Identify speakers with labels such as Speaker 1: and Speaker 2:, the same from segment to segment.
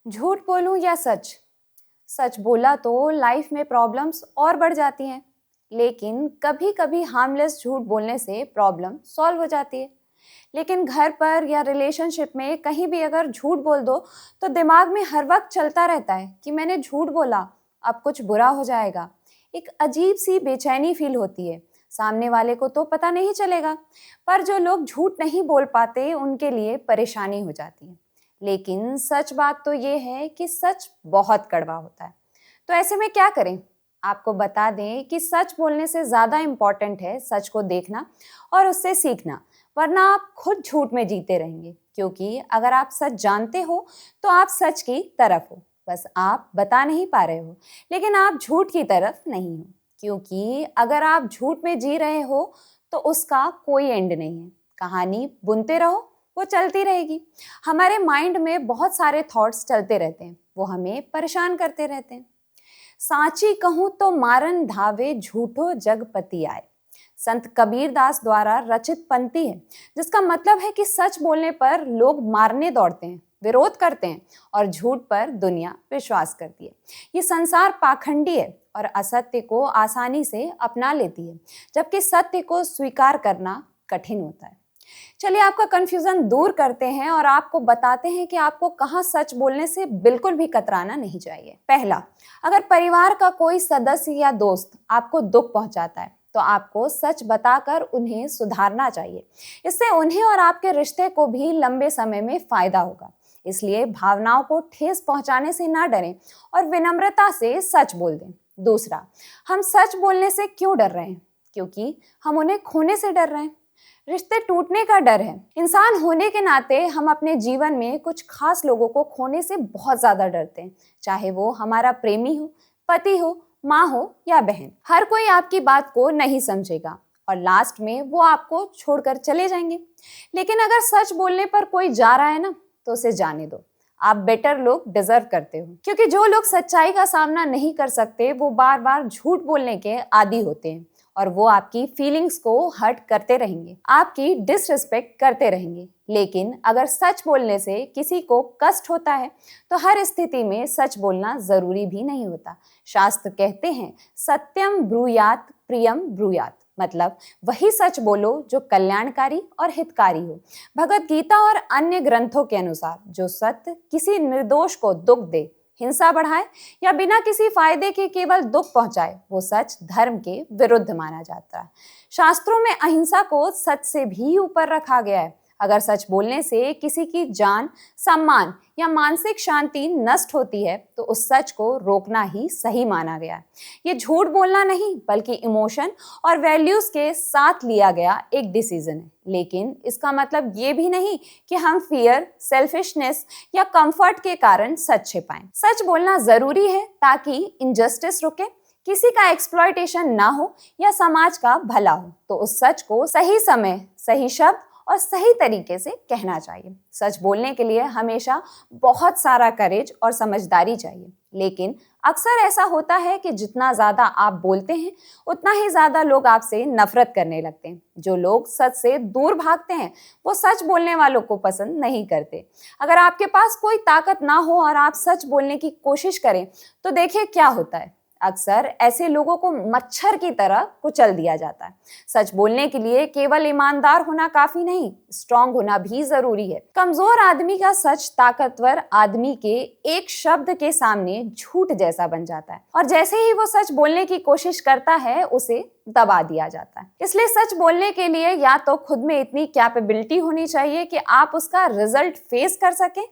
Speaker 1: झूठ बोलूं या सच? सच बोला तो लाइफ में प्रॉब्लम्स और बढ़ जाती हैं, लेकिन कभी कभी हार्मलेस झूठ बोलने से प्रॉब्लम सॉल्व हो जाती है। लेकिन घर पर या रिलेशनशिप में कहीं भी अगर झूठ बोल दो तो दिमाग में हर वक्त चलता रहता है कि मैंने झूठ बोला, अब कुछ बुरा हो जाएगा। एक अजीब सी बेचैनी फील होती है। सामने वाले को तो पता नहीं चलेगा, पर जो लोग झूठ नहीं बोल पाते उनके लिए परेशानी हो जाती है। लेकिन सच बात तो ये है कि सच बहुत कड़वा होता है। तो ऐसे में क्या करें? आपको बता दें कि सच बोलने से ज़्यादा इम्पॉर्टेंट है सच को देखना और उससे सीखना, वरना आप खुद झूठ में जीते रहेंगे। क्योंकि अगर आप सच जानते हो तो आप सच की तरफ हो, बस आप बता नहीं पा रहे हो। लेकिन आप झूठ की तरफ नहीं हो, क्योंकि अगर आप झूठ में जी रहे हो तो उसका कोई एंड नहीं है। कहानी बुनते रहो, वो चलती रहेगी। हमारे माइंड में बहुत सारे थॉट्स चलते रहते हैं, वो हमें परेशान करते रहते हैं। साची कहूं तो मारन धावे, झूठो जगपति आए। संत कबीर दास द्वारा रचित पंक्ति है, जिसका मतलब है कि सच बोलने पर लोग मारने दौड़ते हैं, विरोध करते हैं और झूठ पर दुनिया विश्वास करती है। ये संसार पाखंडी है और असत्य को आसानी से अपना लेती है, जबकि सत्य को स्वीकार करना कठिन होता है। चलिए आपका कंफ्यूजन दूर करते हैं और आपको बताते हैं कि आपको कहाँ सच बोलने से बिल्कुल भी कतराना नहीं चाहिए। पहला, अगर परिवार का कोई सदस्य या दोस्त आपको दुख पहुंचाता है तो आपको सच बताकर उन्हें सुधारना चाहिए। इससे उन्हें और आपके रिश्ते को भी लंबे समय में फायदा होगा। इसलिए भावनाओं को ठेस पहुंचाने से ना डरें और विनम्रता से सच बोल दें। दूसरा, हम सच बोलने से क्यों डर रहे हैं? क्योंकि हम उन्हें खोने से डर रहे हैं। रिश्ते टूटने का डर है। इंसान होने के नाते हम अपने जीवन में कुछ खास लोगों को खोने से बहुत ज्यादा डरते हैं, चाहे वो हमारा प्रेमी हो, पति हो, माँ हो या बहन। हर कोई आपकी बात को नहीं समझेगा और लास्ट में वो आपको छोड़कर चले जाएंगे। लेकिन अगर सच बोलने पर कोई जा रहा है ना, तो उसे जाने दो। आप बेटर लोग डिजर्व करते हो। क्योंकि जो लोग सच्चाई का सामना नहीं कर सकते वो बार बार झूठ बोलने के आदी होते हैं और वो आपकी फीलिंग्स को हर्ट करते रहेंगे, आपकी डिसरिस्पेक्ट करते रहेंगे। लेकिन अगर सच बोलने से किसी को कष्ट होता है तो हर स्थिति में सच बोलना जरूरी भी नहीं होता। शास्त्र कहते हैं सत्यम ब्रूयात प्रियम ब्रूयात, मतलब वही सच बोलो जो कल्याणकारी और हितकारी हो। भगवत गीता और अन्य ग्रंथों के अनुसार जो सत्य किसी निर्दोष को दुख दे, हिंसा बढ़ाए या बिना किसी फायदे के केवल दुख पहुंचाए, वो सच धर्म के विरुद्ध माना जाता है। शास्त्रों में अहिंसा को सच से भी ऊपर रखा गया है। अगर सच बोलने से किसी की जान, सम्मान या मानसिक शांति नष्ट होती है तो उस सच को रोकना ही सही माना गया है। ये झूठ बोलना नहीं, बल्कि इमोशन और वैल्यूज के साथ लिया गया एक डिसीजन है। लेकिन इसका मतलब ये भी नहीं कि हम फियर, सेल्फिशनेस या कंफर्ट के कारण सच छिपाएं। सच बोलना जरूरी है ताकि इनजस्टिस रुके, किसी का एक्सप्लॉयटेशन ना हो या समाज का भला हो। तो उस सच को सही समय, सही शब्द और सही तरीके से कहना चाहिए। सच बोलने के लिए हमेशा बहुत सारा करेज और समझदारी चाहिए। लेकिन अक्सर ऐसा होता है कि जितना ज्यादा आप बोलते हैं उतना ही ज्यादा लोग आपसे नफरत करने लगते हैं। जो लोग सच से दूर भागते हैं वो सच बोलने वालों को पसंद नहीं करते। अगर आपके पास कोई ताकत ना हो और आप सच बोलने की कोशिश करें तो देखिए क्या होता है। अक्सर ऐसे लोगों को मच्छर की तरह कुचल दिया जाता है। सच बोलने के लिए केवल ईमानदार होना काफी नहीं, स्ट्रांग होना भी जरूरी है। कमजोर आदमी का सच ताकतवर आदमी के एक शब्द के सामने झूठ जैसा बन जाता है और जैसे ही वो सच बोलने की कोशिश करता है उसे दबा दिया जाता है। इसलिए सच बोलने के लिए या तो खुद में इतनी कैपेबिलिटी होनी चाहिए कि आप उसका रिजल्ट फेस कर सकें।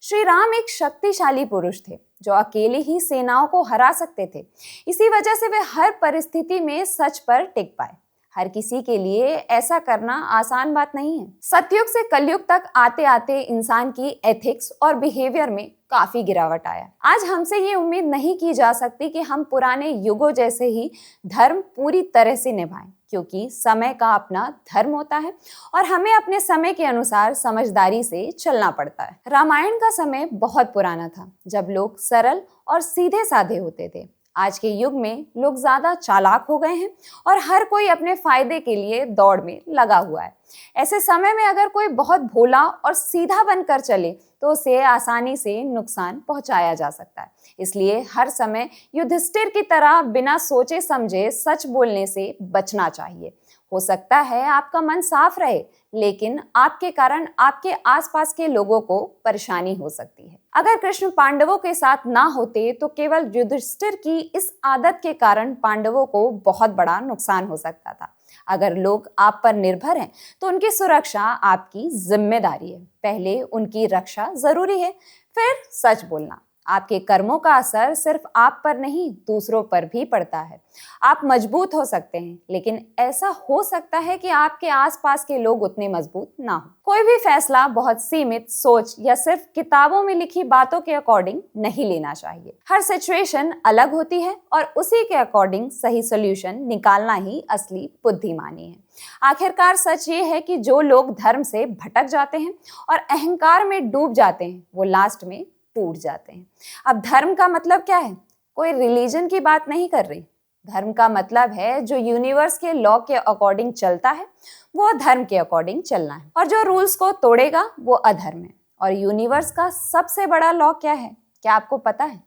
Speaker 1: श्री राम एक शक्तिशाली पुरुष थे जो अकेले ही सेनाओं को हरा सकते थे। इसी वजह से वे हर परिस्थिति में सच पर टिक पाए। हर किसी के लिए ऐसा करना आसान बात नहीं है। सतयुग से कलयुग तक आते आते इंसान की एथिक्स और बिहेवियर में काफी गिरावट आया। आज हमसे ये उम्मीद नहीं की जा सकती कि हम पुराने युगों जैसे ही धर्म पूरी तरह से निभाएं, क्योंकि समय का अपना धर्म होता है और हमें अपने समय के अनुसार समझदारी से चलना पड़ता है। रामायण का समय बहुत पुराना था, जब लोग सरल और सीधे साधे होते थे। आज के युग में लोग ज्यादा चालाक हो गए हैं और हर कोई अपने फायदे के लिए दौड़ में लगा हुआ है। ऐसे समय में अगर कोई बहुत भोला और सीधा बनकर चले तो उसे आसानी से नुकसान पहुंचाया जा सकता है। इसलिए हर समय युधिष्ठिर की तरह बिना सोचे समझे सच बोलने से बचना चाहिए। हो सकता है आपका मन साफ रहे, लेकिन आपके कारण आपके आसपास के लोगों को परेशानी हो सकती है। अगर कृष्ण पांडवों के साथ ना होते तो केवल युधिष्ठिर की इस आदत के कारण पांडवों को बहुत बड़ा नुकसान हो सकता था। अगर लोग आप पर निर्भर हैं तो उनकी सुरक्षा आपकी जिम्मेदारी है। पहले उनकी रक्षा जरूरी है, फिर सच बोलना। आपके कर्मों का असर सिर्फ आप पर नहीं, दूसरों पर भी पड़ता है। आप मजबूत हो सकते हैं, लेकिन ऐसा हो सकता है कि आपके आसपास के लोग उतने मजबूत ना हो। कोई भी फैसला बहुत सीमित सोच या सिर्फ किताबों में लिखी बातों के अकॉर्डिंग नहीं लेना चाहिए। हर सिचुएशन अलग होती है और उसी के अकॉर्डिंग सही सोल्यूशन निकालना ही असली बुद्धिमानी है। आखिरकार सच ये है कि जो लोग धर्म से भटक जाते हैं और अहंकार में डूब जाते हैं, वो लास्ट में टूट जाते हैं। अब धर्म का मतलब क्या है? कोई रिलीजन की बात नहीं कर रही। धर्म का मतलब है जो यूनिवर्स के लॉ के अकॉर्डिंग चलता है वो धर्म के अकॉर्डिंग चलना है, और जो रूल्स को तोड़ेगा वो अधर्म है। और यूनिवर्स का सबसे बड़ा लॉ क्या है, क्या आपको पता है?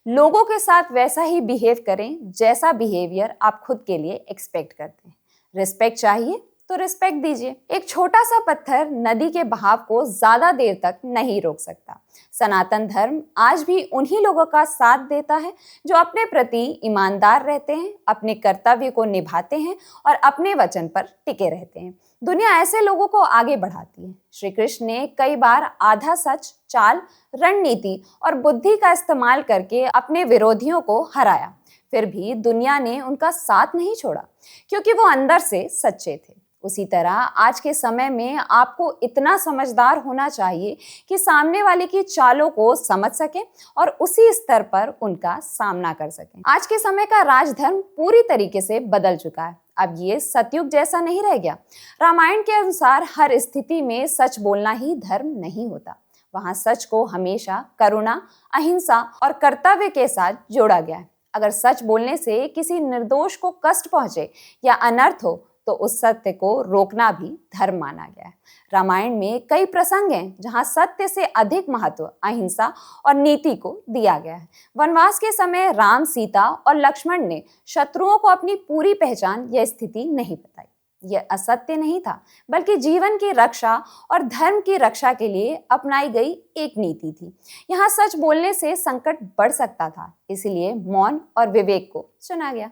Speaker 1: लोगों के साथ वैसा ही बिहेव करें जैसा बिहेवियर आप खुद के लिए एक्सपेक्ट करते हैं। रिस्पेक्ट चाहिए तो रिस्पेक्ट दीजिए। एक छोटा सा पत्थर नदी के बहाव को ज्यादा देर तक नहीं रोक सकता। सनातन धर्म आज भी उन्हीं लोगों का साथ देता है जो अपने प्रति ईमानदार रहते हैं, अपने कर्तव्य को निभाते हैं और अपने वचन पर टिके रहते हैं। दुनिया ऐसे लोगों को आगे बढ़ाती है। श्री कृष्ण ने कई बार आधा सच, चाल, रणनीति और बुद्धि का इस्तेमाल करके अपने विरोधियों को हराया। फिर भी दुनिया ने उनका साथ नहीं छोड़ा, क्योंकि वो अंदर से सच्चे थे। उसी तरह आज के समय में आपको इतना समझदार होना चाहिए कि सामने वाले की चालों को समझ सके और उसी स्तर पर उनका सामना कर सके। आज के समय का राजधर्म पूरी तरीके से बदल चुका है। अब ये सतयुग जैसा नहीं रह गया। रामायण के अनुसार हर स्थिति में सच बोलना ही धर्म नहीं होता। वहां सच को हमेशा करुणा, अहिंसा और कर्तव्य के साथ जोड़ा गया है। अगर सच बोलने से किसी निर्दोष को कष्ट पहुंचे या अनर्थ हो तो उस सत्य को रोकना भी धर्म माना गया है। रामायण में कई प्रसंग हैं जहां सत्य से अधिक महत्व अहिंसा और नीति को दिया गया है। वनवास के समय राम, सीता और लक्ष्मण ने शत्रुओं को अपनी पूरी पहचान या स्थिति नहीं बताई। यह असत्य नहीं था, बल्कि जीवन की रक्षा और धर्म की रक्षा के लिए अपनाई गई एक नीति थी। यहाँ सच बोलने से संकट बढ़ सकता था, इसलिए मौन और विवेक को चुना गया।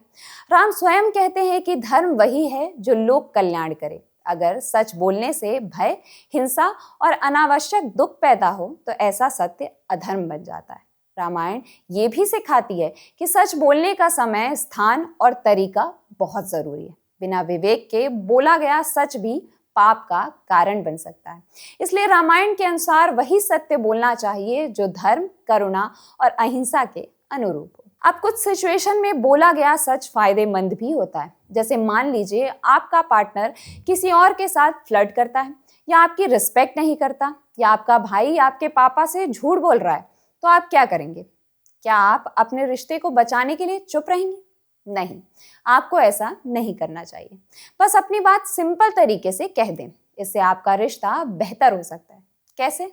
Speaker 1: राम स्वयं कहते हैं कि धर्म वही है जो लोक कल्याण करे। अगर सच बोलने से भय, हिंसा और अनावश्यक दुख पैदा हो तो ऐसा सत्य अधर्म बन जाता है। रामायण ये भी सिखाती है कि सच बोलने का समय, स्थान और तरीका बहुत जरूरी है। बिना विवेक के बोला गया सच भी पाप का कारण बन सकता है। इसलिए रामायण के अनुसार वही सत्य बोलना चाहिए जो धर्म, करुणा और अहिंसा के अनुरूप हो। अब कुछ सिचुएशन में बोला गया सच फायदेमंद भी होता है। जैसे मान लीजिए आपका पार्टनर किसी और के साथ फ्लर्ट करता है, या आपकी रिस्पेक्ट नहीं करता, या आपका भाई आपके पापा से झूठ बोल रहा है, तो आप क्या करेंगे? क्या आप अपने रिश्ते को बचाने के लिए चुप रहेंगे? नहीं, आपको ऐसा नहीं करना चाहिए। बस अपनी बात सिंपल तरीके से कह दें, इससे आपका रिश्ता बेहतर हो सकता है। कैसे?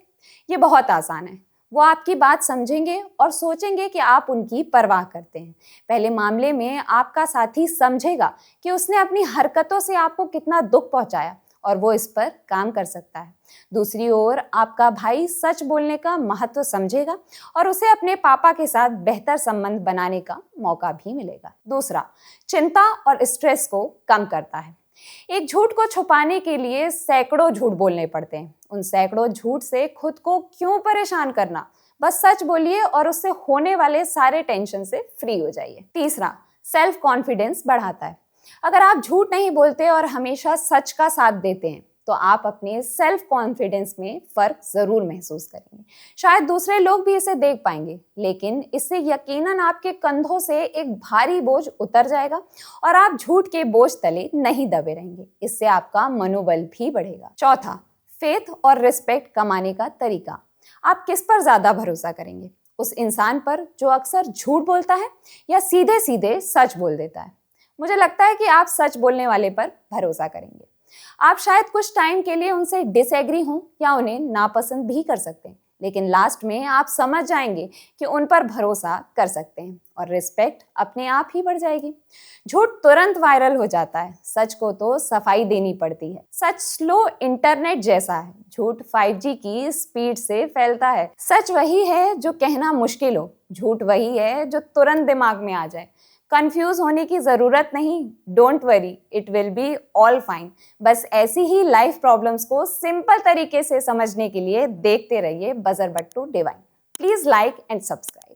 Speaker 1: ये बहुत आसान है। वो आपकी बात समझेंगे और सोचेंगे कि आप उनकी परवाह करते हैं। पहले मामले में आपका साथी समझेगा कि उसने अपनी हरकतों से आपको कितना दुख पहुंचाया और वो इस पर काम कर सकता है। दूसरी ओर आपका भाई सच बोलने का महत्व समझेगा और उसे अपने पापा के साथ बेहतर संबंध बनाने का मौका भी मिलेगा। दूसरा, चिंता और स्ट्रेस को कम करता है। एक झूठ को छुपाने के लिए सैकड़ों झूठ बोलने पड़ते हैं। उन सैकड़ों झूठ से खुद को क्यों परेशान करना? बस सच बोलिए और उससे होने वाले सारे टेंशन से फ्री हो जाइए। तीसरा, सेल्फ कॉन्फिडेंस बढ़ाता है। अगर आप झूठ नहीं बोलते और हमेशा सच का साथ देते हैं तो आप अपने सेल्फ कॉन्फिडेंस में फर्क जरूर महसूस करेंगे। शायद दूसरे लोग भी इसे देख पाएंगे, लेकिन इससे यकीनन आपके कंधों से एक भारी बोझ उतर जाएगा और आप झूठ के बोझ तले नहीं दबे रहेंगे। इससे आपका मनोबल भी बढ़ेगा। चौथा, फेथ और रिस्पेक्ट कमाने का तरीका। आप किस पर ज्यादा भरोसा करेंगे? उस इंसान पर जो अक्सर झूठ बोलता है या सीधे सीधे सच बोल देता है। मुझे लगता है कि आप सच बोलने वाले पर भरोसा करेंगे। आप शायद कुछ टाइम के लिए उनसे डिसएग्री हों या उन्हें नापसंद भी कर सकते हैं, लेकिन लास्ट में आप समझ जाएंगे कि उन पर भरोसा कर सकते हैं और रिस्पेक्ट अपने आप ही बढ़ जाएगी। झूठ तुरंत वायरल हो जाता है, सच को तो सफाई देनी पड़ती है। सच स्लो इंटरनेट जैसा है, झूठ 5G की स्पीड से फैलता है। सच वही है जो कहना मुश्किल हो, झूठ वही है जो तुरंत दिमाग में आ जाए। कंफ्यूज होने की जरूरत नहीं, don't worry, it will be all fine. बस ऐसी ही लाइफ प्रॉब्लम्स को सिंपल तरीके से समझने के लिए देखते रहिए बजर बट्टू डिवाइन। Please like and subscribe.